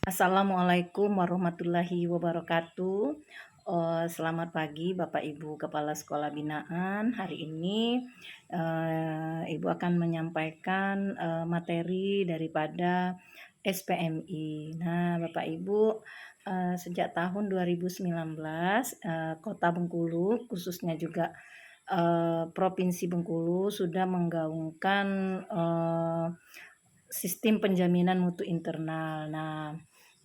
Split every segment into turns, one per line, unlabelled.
Assalamualaikum warahmatullahi wabarakatuh. Selamat pagi Bapak Ibu Kepala Sekolah Binaan. Hari ini Ibu akan menyampaikan materi daripada SPMI. Nah, Bapak Ibu, sejak tahun 2019 Kota Bengkulu, khususnya juga Provinsi Bengkulu, sudah menggaungkan sistem penjaminan mutu internal. Nah,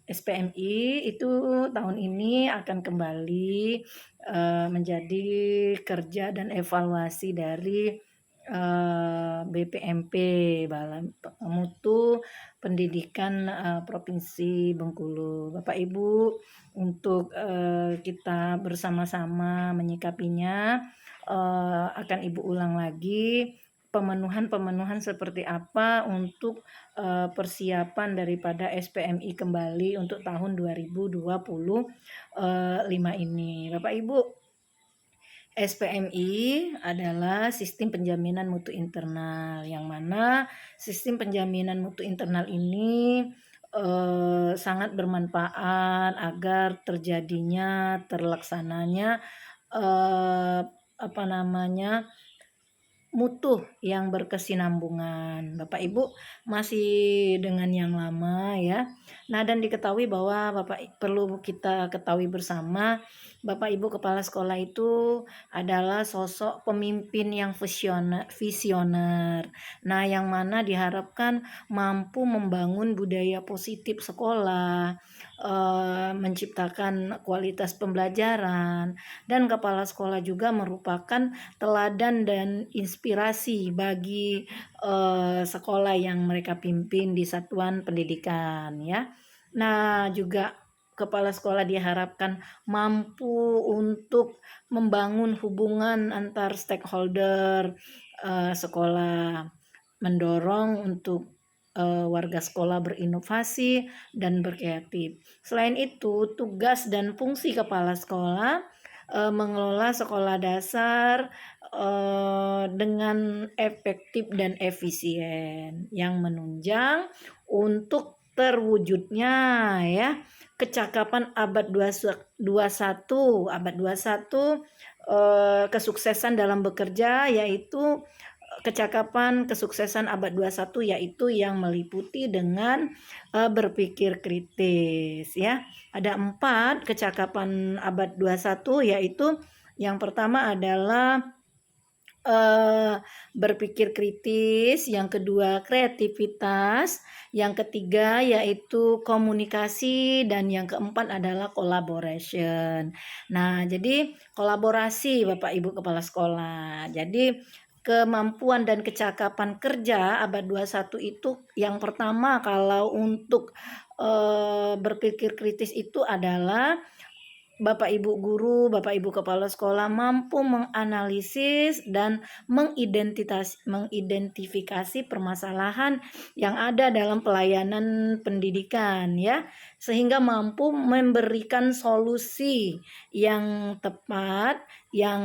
SPMI itu tahun ini akan kembali menjadi kerja dan evaluasi dari BPMP, Badan Mutu Pendidikan Provinsi Bengkulu. Bapak Ibu, untuk kita bersama-sama menyikapinya, akan Ibu ulang lagi pemenuhan seperti apa untuk persiapan daripada SPMI kembali untuk tahun 2025 ini. Bapak Ibu, SPMI adalah sistem penjaminan mutu internal, yang mana sistem penjaminan mutu internal ini sangat bermanfaat agar terlaksananya mutu yang berkesinambungan. Bapak Ibu masih dengan yang lama ya. Nah, dan diketahui bahwa perlu kita ketahui bersama, Bapak Ibu kepala sekolah itu adalah sosok pemimpin yang visioner. Nah, yang mana diharapkan mampu membangun budaya positif sekolah, menciptakan kualitas pembelajaran, dan kepala sekolah juga merupakan teladan dan inspirasi bagi sekolah yang mereka pimpin di satuan pendidikan ya. Nah, juga kepala sekolah diharapkan mampu untuk membangun hubungan antar stakeholder sekolah, mendorong untuk warga sekolah berinovasi dan berkreatif. Selain itu, tugas dan fungsi kepala sekolah mengelola sekolah dasar dengan efektif dan efisien yang menunjang untuk terwujudnya ya kecakapan abad 21 kesuksesan dalam bekerja, yaitu kecakapan kesuksesan abad 21 yaitu yang meliputi dengan berpikir kritis ya. Ada 4 kecakapan abad 21, yaitu yang pertama adalah berpikir kritis, yang kedua kreativitas, yang ketiga yaitu komunikasi, dan yang keempat adalah collaboration. Nah, jadi kolaborasi Bapak Ibu kepala sekolah. Jadi kemampuan dan kecakapan kerja abad 21 itu yang pertama, kalau untuk berpikir kritis itu adalah Bapak Ibu guru, Bapak Ibu kepala sekolah mampu menganalisis dan mengidentifikasi permasalahan yang ada dalam pelayanan pendidikan ya, sehingga mampu memberikan solusi yang tepat yang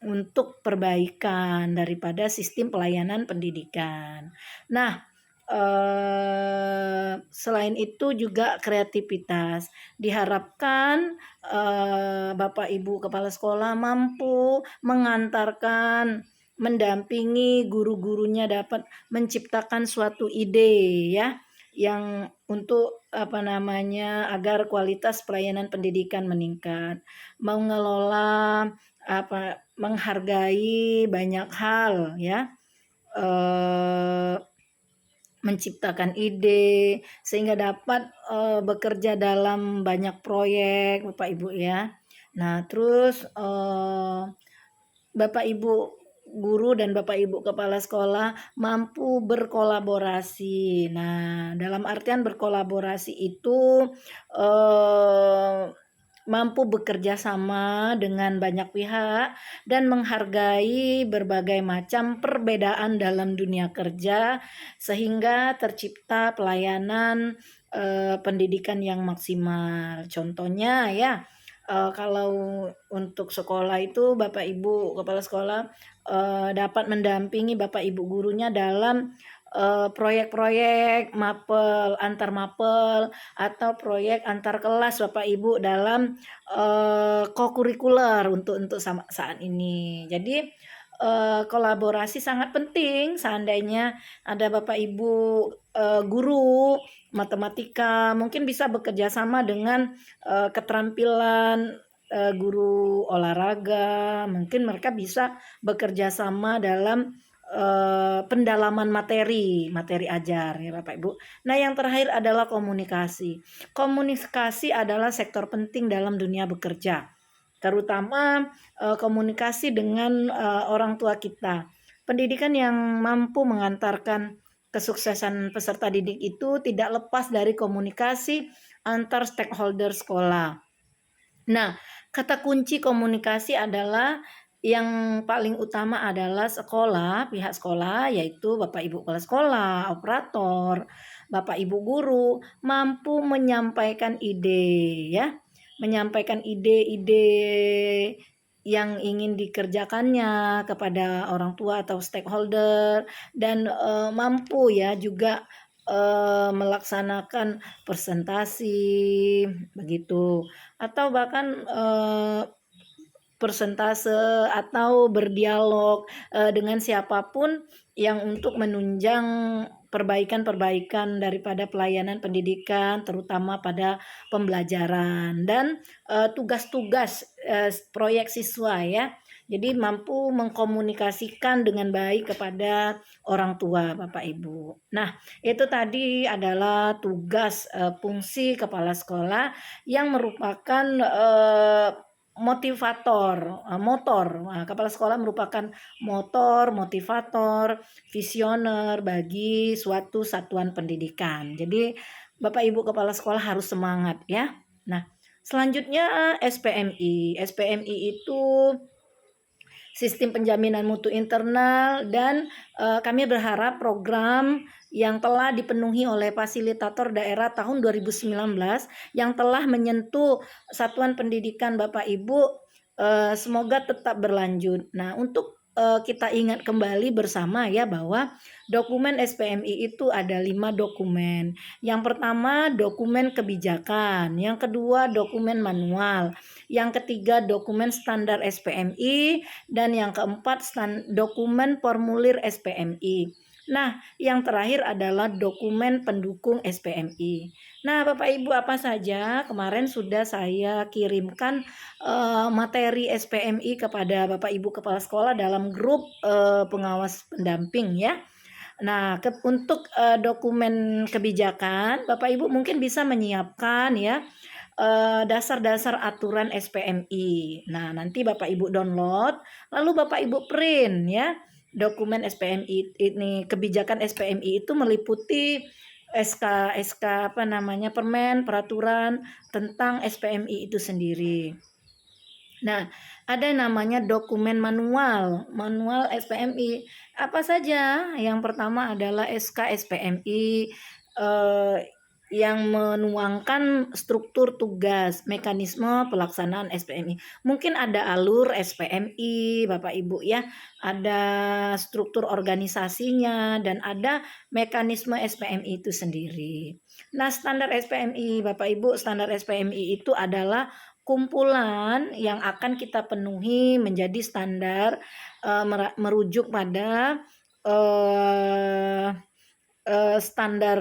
untuk perbaikan daripada sistem pelayanan pendidikan. Nah, selain itu juga kreativitas. Diharapkan Bapak Ibu kepala sekolah mampu mengantarkan, mendampingi guru-gurunya dapat menciptakan suatu ide ya, yang untuk agar kualitas pelayanan pendidikan meningkat, mengelola menghargai banyak hal ya, menciptakan ide sehingga dapat bekerja dalam banyak proyek Bapak Ibu ya. Nah, terus Bapak Ibu guru dan Bapak Ibu kepala sekolah mampu berkolaborasi. Nah, dalam artian berkolaborasi itu mampu bekerja sama dengan banyak pihak dan menghargai berbagai macam perbedaan dalam dunia kerja, sehingga tercipta pelayanan pendidikan yang maksimal. Contohnya ya, kalau untuk sekolah itu Bapak Ibu kepala sekolah dapat mendampingi Bapak Ibu gurunya dalam proyek-proyek mapel, antar mapel, atau proyek antar kelas Bapak Ibu dalam, kokurikuler untuk saat ini. Jadi, kolaborasi sangat penting seandainya ada Bapak Ibu, guru matematika mungkin bisa bekerja sama dengan, keterampilan, guru olahraga, mungkin mereka bisa bekerja sama dalam pendalaman materi ajar ya Bapak Ibu. Nah yang terakhir adalah komunikasi. Komunikasi adalah sektor penting dalam dunia bekerja, terutama komunikasi dengan orang tua kita. Pendidikan yang mampu mengantarkan kesuksesan peserta didik itu tidak lepas dari komunikasi antar stakeholder sekolah. Nah, kata kunci komunikasi adalah yang paling utama adalah sekolah, pihak sekolah yaitu Bapak Ibu kepala sekolah, operator, Bapak Ibu guru mampu menyampaikan ide ya, menyampaikan ide-ide yang ingin dikerjakannya kepada orang tua atau stakeholder dan, mampu ya juga, melaksanakan presentasi begitu atau bahkan, persentase atau berdialog, dengan siapapun yang untuk menunjang perbaikan-perbaikan daripada pelayanan pendidikan terutama pada pembelajaran dan, tugas-tugas, proyek siswa ya. Jadi mampu mengkomunikasikan dengan baik kepada orang tua Bapak Ibu. Nah itu tadi adalah tugas, fungsi kepala sekolah yang merupakan, motivator, motor. Nah, kepala sekolah merupakan motor, motivator, visioner bagi suatu satuan pendidikan. Jadi Bapak Ibu kepala sekolah harus semangat ya. Nah, selanjutnya SPMI. SPMI itu sistem penjaminan mutu internal dan kami berharap program yang telah dipenuhi oleh fasilitator daerah tahun 2019 yang telah menyentuh satuan pendidikan Bapak Ibu semoga tetap berlanjut. Nah, untuk kita ingat kembali bersama ya bahwa dokumen SPMI itu ada 5 dokumen. Yang pertama dokumen kebijakan, yang kedua dokumen manual, yang ketiga dokumen standar SPMI, dan yang keempat dokumen formulir SPMI. Nah, yang terakhir adalah dokumen pendukung SPMI. Nah, Bapak Ibu apa saja kemarin sudah saya kirimkan materi SPMI kepada Bapak Ibu kepala sekolah dalam grup pengawas pendamping ya. Nah, untuk dokumen kebijakan, Bapak Ibu mungkin bisa menyiapkan ya dasar-dasar aturan SPMI. Nah, nanti Bapak Ibu download, lalu Bapak Ibu print ya. Dokumen SPMI ini, kebijakan SPMI itu meliputi SK apa namanya, permen, peraturan tentang SPMI itu sendiri. Nah, ada namanya dokumen manual, manual SPMI. Apa saja? Yang pertama adalah SK SPMI yang menuangkan struktur tugas, mekanisme pelaksanaan SPMI. Mungkin ada alur SPMI, Bapak Ibu ya, ada struktur organisasinya dan ada mekanisme SPMI itu sendiri. Nah, standar SPMI, Bapak Ibu, standar SPMI itu adalah kumpulan yang akan kita penuhi menjadi standar merujuk pada standar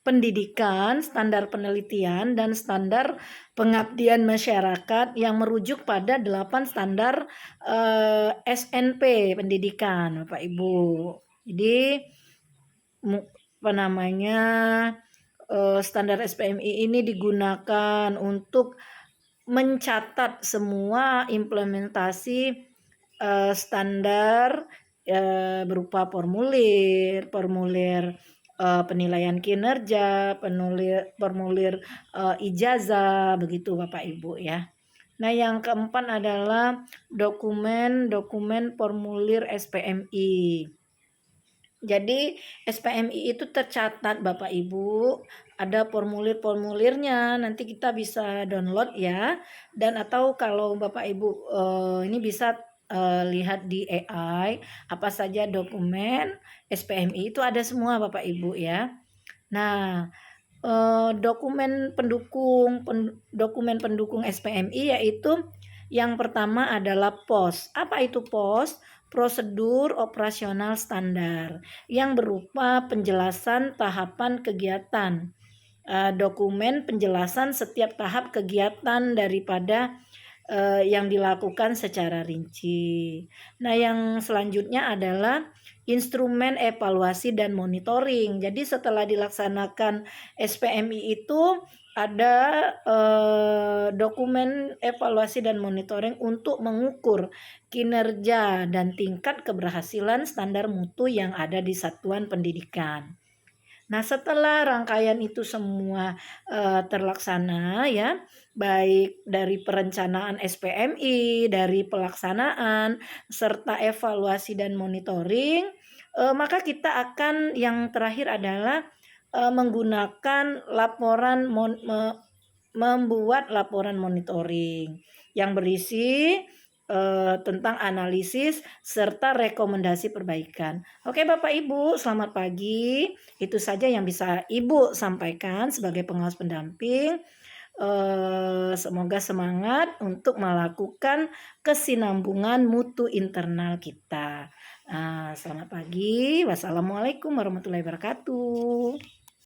pendidikan, standar penelitian, dan standar pengabdian masyarakat yang merujuk pada 8 standar SNP pendidikan, Bapak Ibu. Jadi apa namanya standar SPMI ini digunakan untuk mencatat semua implementasi standar berupa formulir penilaian kinerja, formulir ijazah, begitu Bapak Ibu ya. Nah, yang keempat adalah dokumen formulir SPMI. Jadi SPMI itu tercatat Bapak Ibu, ada formulir-formulirnya, nanti kita bisa download ya. Dan atau kalau Bapak Ibu ini bisa lihat di AI, apa saja dokumen SPMI itu ada semua Bapak Ibu ya. Nah, dokumen pendukung SPMI yaitu yang pertama adalah POS. Apa itu POS? Prosedur operasional standar yang berupa penjelasan tahapan kegiatan, dokumen penjelasan setiap tahap kegiatan daripada yang dilakukan secara rinci. Nah, yang selanjutnya adalah instrumen evaluasi dan monitoring. Jadi setelah dilaksanakan SPMI itu ada dokumen evaluasi dan monitoring untuk mengukur kinerja dan tingkat keberhasilan standar mutu yang ada di satuan pendidikan. Nah, setelah rangkaian itu semua terlaksana ya, baik dari perencanaan SPMI, dari pelaksanaan, serta evaluasi dan monitoring, maka kita akan yang terakhir adalah menggunakan membuat laporan monitoring yang berisi tentang analisis serta rekomendasi perbaikan. Oke Bapak Ibu, selamat pagi. Itu saja yang bisa Ibu sampaikan sebagai pengawas pendamping. Semoga semangat untuk melakukan kesinambungan mutu internal kita. Selamat pagi. Wassalamualaikum warahmatullahi wabarakatuh.